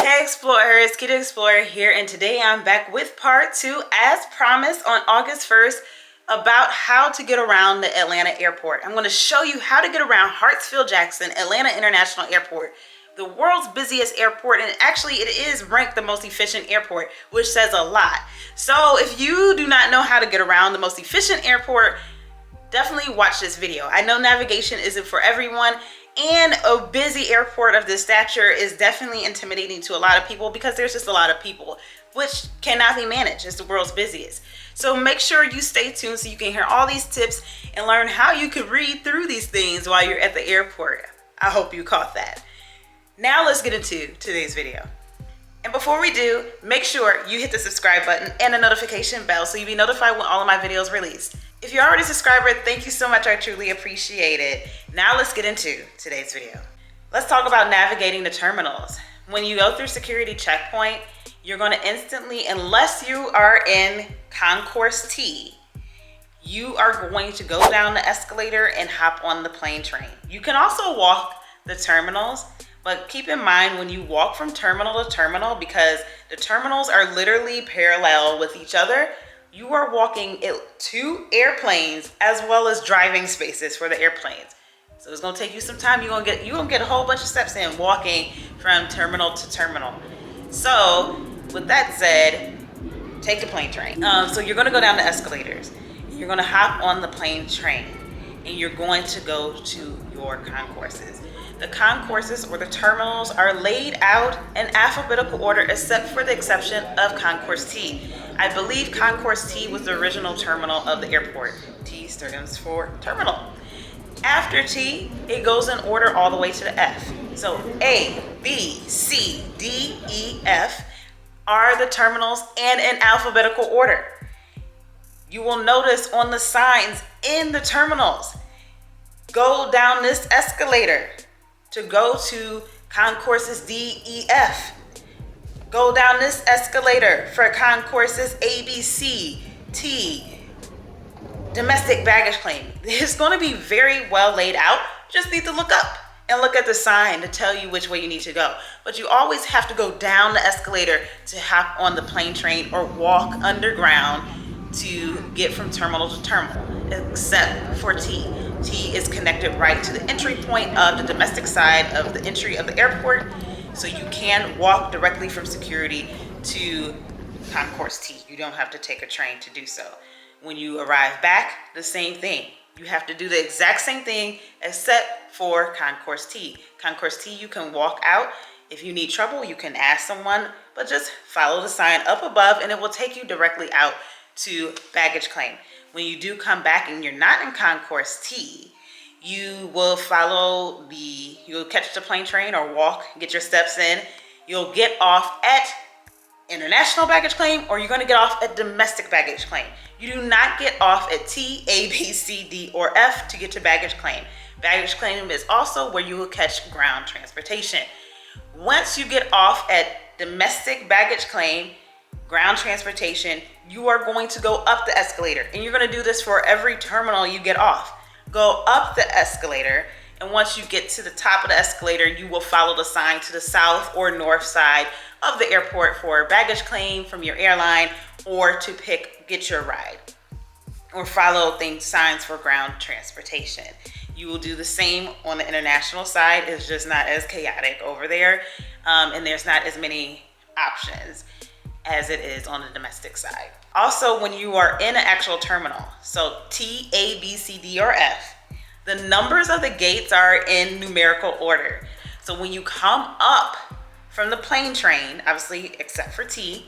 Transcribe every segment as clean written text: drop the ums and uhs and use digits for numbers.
Hey Explorers, Kita Explorer here, and today I'm back with part 2, as promised, on August 1st, about how to get around the Atlanta airport. I'm going to show you how to get around Hartsfield-Jackson Atlanta International Airport, the world's busiest airport, and actually it is ranked the most efficient airport, which says a lot. So if you do not know how to get around the most efficient airport, definitely watch this video. I know navigation isn't for everyone, and a busy airport of this stature is definitely intimidating to a lot of people because there's just a lot of people, which cannot be managed. It's the world's busiest. So make sure you stay tuned so you can hear all these tips and learn how you can read through these things while you're at the airport. I hope you caught that. Now let's get into today's video. And before we do, make sure you hit the subscribe button and the notification bell so you'll be notified when all of my videos release. If you're already a subscriber, thank you so much. I truly appreciate it. Now let's get into today's video. Let's talk about navigating the terminals. When you go through security checkpoint, you're going to instantly, unless you are in Concourse T, you are going to go down the escalator and hop on the plane train. You can also walk the terminals, but keep in mind when you walk from terminal to terminal, because the terminals are literally parallel with each other, you are walking two airplanes as well as driving spaces for the airplanes. So it's gonna take you some time. You're gonna get a whole bunch of steps in walking from terminal to terminal. So with that said, take the plane train. So you're gonna go down the escalators. You're gonna hop on the plane train and you're going to go to your concourses. The concourses or the terminals are laid out in alphabetical order except for the exception of Concourse T. I believe Concourse T was the original terminal of the airport. T stands for terminal. After T, it goes in order all the way to the F. So A, B, C, D, E, F are the terminals and in alphabetical order. You will notice on the signs in the terminals, go down this escalator to go to concourses D, E, F. Go down this escalator for concourses A, B, C, T, domestic baggage claim. It's going to be very well laid out. Just need to look up and look at the sign to tell you which way you need to go. But you always have to go down the escalator to hop on the plane train or walk underground to get from terminal to terminal, except for T. T is connected right to the entry point of the domestic side of the entry of the airport. So you can walk directly from security to Concourse T. You don't have to take a train to do so. When you arrive back, the same thing. You have to do the exact same thing except for Concourse T. Concourse T, you can walk out. If you need trouble, you can ask someone, but just follow the sign up above and it will take you directly out to baggage claim. When you do come back and you're not in Concourse T, you will you'll catch the plane train or walk, get your steps in. You'll get off at international baggage claim or you're going to get off at domestic baggage claim. You do not get off at T, A, B, C, D, or F to get to baggage claim. Baggage claim is also where you will catch ground transportation. Once you get off at domestic baggage claim, ground transportation, you are going to go up the escalator, and you're going to do this for every terminal you get off. Go up the escalator, and once you get to the top of the escalator, you will follow the sign to the south or north side of the airport for baggage claim from your airline or to get your ride, or follow signs for ground transportation. You will do the same on the international side. It's just not as chaotic over there, and there's not as many options as it is on the domestic side. Also, when you are in an actual terminal, so T, A, B, C, D, or F, the numbers of the gates are in numerical order. So when you come up from the plane train, obviously except for T,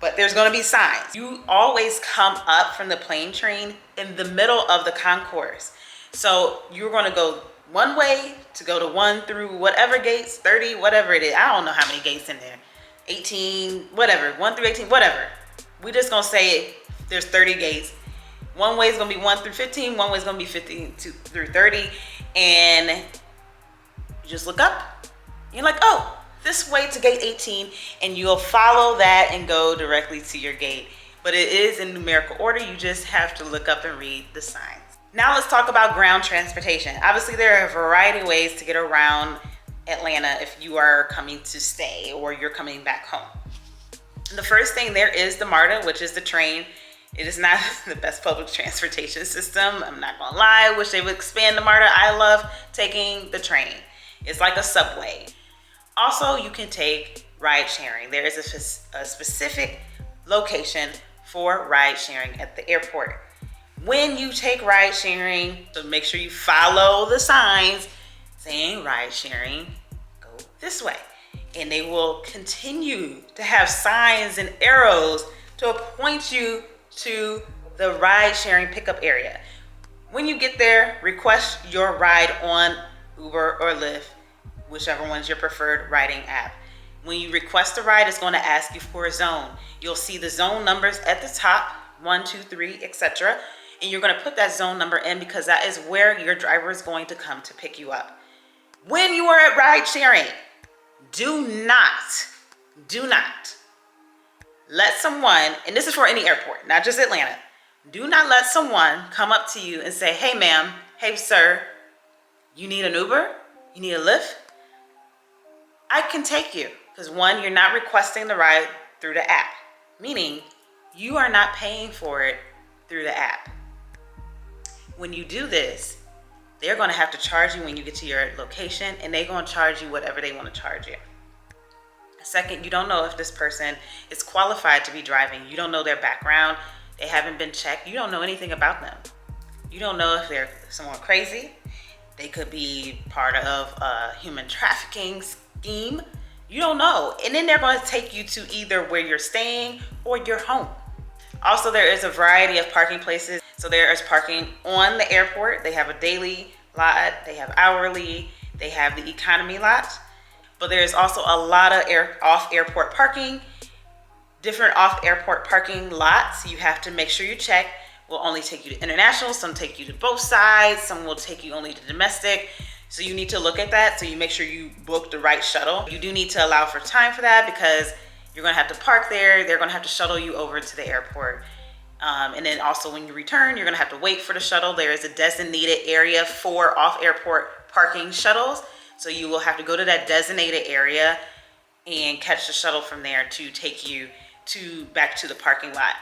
but there's going to be signs. You always come up from the plane train in the middle of the concourse. So you're going to go one way to go to 1 through whatever gates, 30, whatever it is. I don't know how many gates in there. 18, whatever, 1 through 18, whatever. We're just gonna say there's 30 gates. One way is gonna be 1 through 15, one way is gonna be 15 through 30, and you just look up. And you're like, oh, this way to gate 18, and you'll follow that and go directly to your gate. But it is in numerical order. You just have to look up and read the signs. Now let's talk about ground transportation. Obviously, there are a variety of ways to get around Atlanta if you are coming to stay or you're coming back home. The first thing there is the MARTA, which is the train. It is not the best public transportation system. I'm not gonna lie, I wish they would expand the MARTA. I love taking the train. It's like a subway. Also, you can take ride sharing. There is a specific location for ride sharing at the airport. When you take ride sharing, so make sure you follow the signs saying ride sharing, go this way. And they will continue to have signs and arrows to point you to the ride sharing pickup area. When you get there, request your ride on Uber or Lyft, whichever one's your preferred riding app. When you request a ride, it's going to ask you for a zone. You'll see the zone numbers at the top, 1, 2, 3, etc. And you're going to put that zone number in because that is where your driver is going to come to pick you up. When you are at ride sharing, do not let someone, and this is for any airport, not just Atlanta, do not let someone come up to you and say, hey ma'am, hey sir, you need an Uber? You need a Lyft? I can take you. Because one, you're not requesting the ride through the app, meaning you are not paying for it through the app. When you do this, they're going to have to charge you when you get to your location, and they're going to charge you whatever they want to charge you. Second, you don't know if this person is qualified to be driving. You don't know their background. They haven't been checked. You don't know anything about them. You don't know if they're someone crazy. They could be part of a human trafficking scheme. You don't know. And then they're going to take you to either where you're staying or your home. Also, there is a variety of parking places. So there is parking on the airport. They have a daily lot. They have hourly. They have the economy lot. But there's also a lot of off-airport parking, different off-airport parking lots. You have to make sure you check. Will only take you to international, some take you to both sides, some will take you only to domestic. So you need to look at that so you make sure you book the right shuttle. You do need to allow for time for that because you're gonna have to park there. They're gonna have to shuttle you over to the airport. And then also when you return, you're gonna have to wait for the shuttle. There is a designated area for off-airport parking shuttles. So you will have to go to that designated area and catch the shuttle from there to take you back to the parking lot.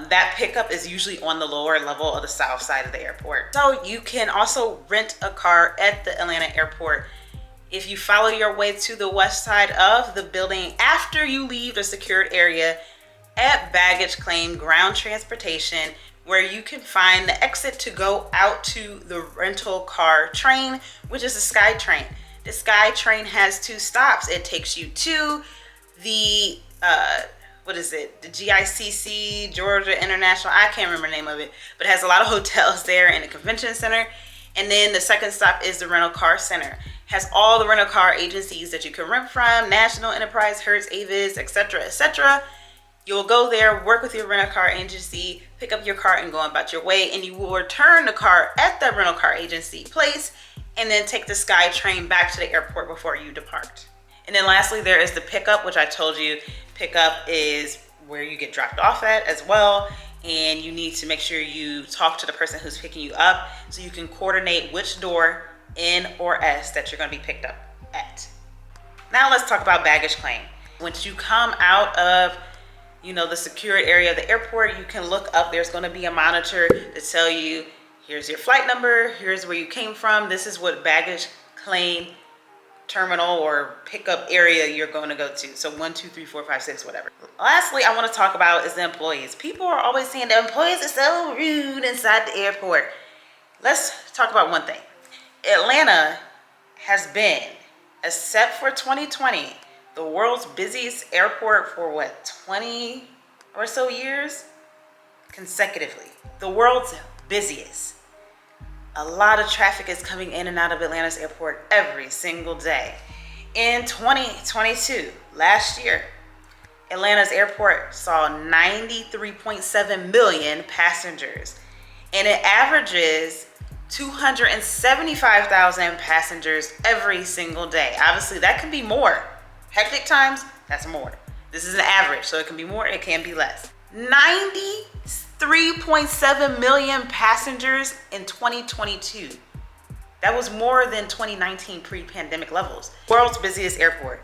That pickup is usually on the lower level of the south side of the airport. So you can also rent a car at the Atlanta airport. If you follow your way to the west side of the building after you leave the secured area at baggage claim ground transportation, where you can find the exit to go out to the rental car train, which is the Sky Train. The Sky Train has 2 stops. It takes you to the, the GICC, Georgia International, I can't remember the name of it, but it has a lot of hotels there in the convention center. And then the second stop is the rental car center. Has all the rental car agencies that you can rent from, National, Enterprise, Hertz, Avis, etc., etc. You'll go there, work with your rental car agency, pick up your car and go about your way, and you will return the car at that rental car agency place and then take the Sky Train back to the airport before you depart. And then lastly, there is the pickup, which I told you, pickup is where you get dropped off at as well. And you need to make sure you talk to the person who's picking you up so you can coordinate which door, N or S, that you're gonna be picked up at. Now let's talk about baggage claim. Once you come out of the secured area of the airport, you can look up. There's going to be a monitor to tell you, here's your flight number, here's where you came from, this is what baggage claim terminal or pickup area you're going to go to. So 1, 2, 3, 4, 5, 6, whatever. Lastly, I want to talk about is the employees. People are always saying the employees are so rude inside the airport. Let's talk about one thing. Atlanta has been, except for 2020, the world's busiest airport for 20 or so years consecutively. The world's busiest. A lot of traffic is coming in and out of Atlanta's airport every single day. In 2022, last year, Atlanta's airport saw 93.7 million passengers, and it averages 275,000 passengers every single day. Obviously, that can be more. Hectic times, that's more. This is an average, so it can be more, it can be less. 93.7 million passengers in 2022. That was more than 2019 pre-pandemic levels. World's busiest airport.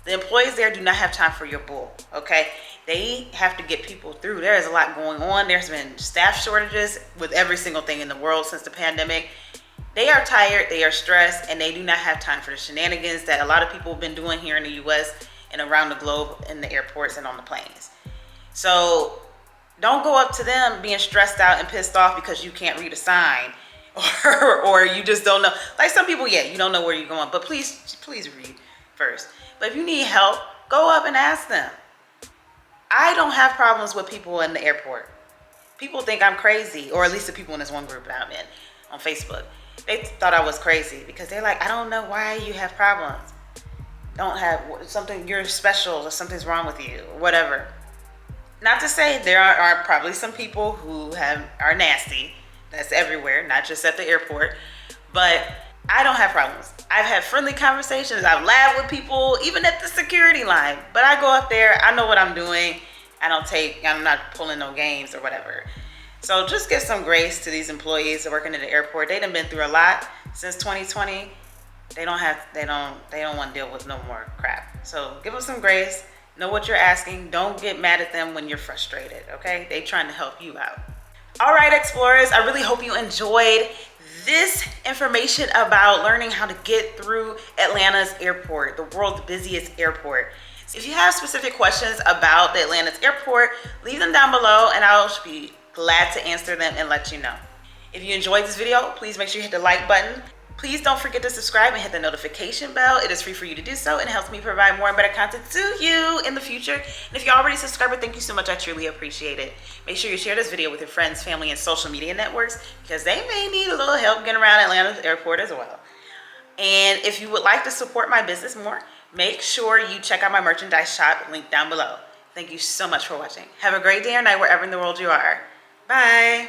The employees there do not have time for your bull, okay? They have to get people through. There is a lot going on. There's been staff shortages with every single thing in the world since the pandemic. They are tired, they are stressed, and they do not have time for the shenanigans that a lot of people have been doing here in the US and around the globe in the airports and on the planes. So don't go up to them being stressed out and pissed off because you can't read a sign or you just don't know. Like some people, yeah, you don't know where you're going, but please read first. But if you need help, go up and ask them. I don't have problems with people in the airport. People think I'm crazy, or at least the people in this one group that I'm in on Facebook. They thought I was crazy because they're like, I don't know why you have problems. Don't have something, you're special or something's wrong with you or whatever. Not to say there are probably some people who are nasty. That's everywhere, not just at the airport. But I don't have problems. I've had friendly conversations. I've laughed with people, even at the security line. But I go up there, I know what I'm doing. I'm not pulling no games or whatever. So just give some grace to these employees working at the airport. They done been through a lot since 2020. They don't want to deal with no more crap. So give them some grace. Know what you're asking. Don't get mad at them when you're frustrated, okay? They trying to help you out. All right, explorers, I really hope you enjoyed this information about learning how to get through Atlanta's airport, the world's busiest airport. If you have specific questions about the Atlanta's airport, leave them down below and I'll be glad to answer them and let you know. If you enjoyed this video, please make sure you hit the like button. Please don't forget to subscribe and hit the notification bell. It is free for you to do so and it helps me provide more and better content to you in the future. And if you're already a subscriber, thank you so much. I truly appreciate it. Make sure you share this video with your friends, family, and social media networks because they may need a little help getting around Atlanta's airport as well. And if you would like to support my business more, make sure you check out my merchandise shop link down below. Thank you so much for watching. Have a great day or night wherever in the world you are. Bye.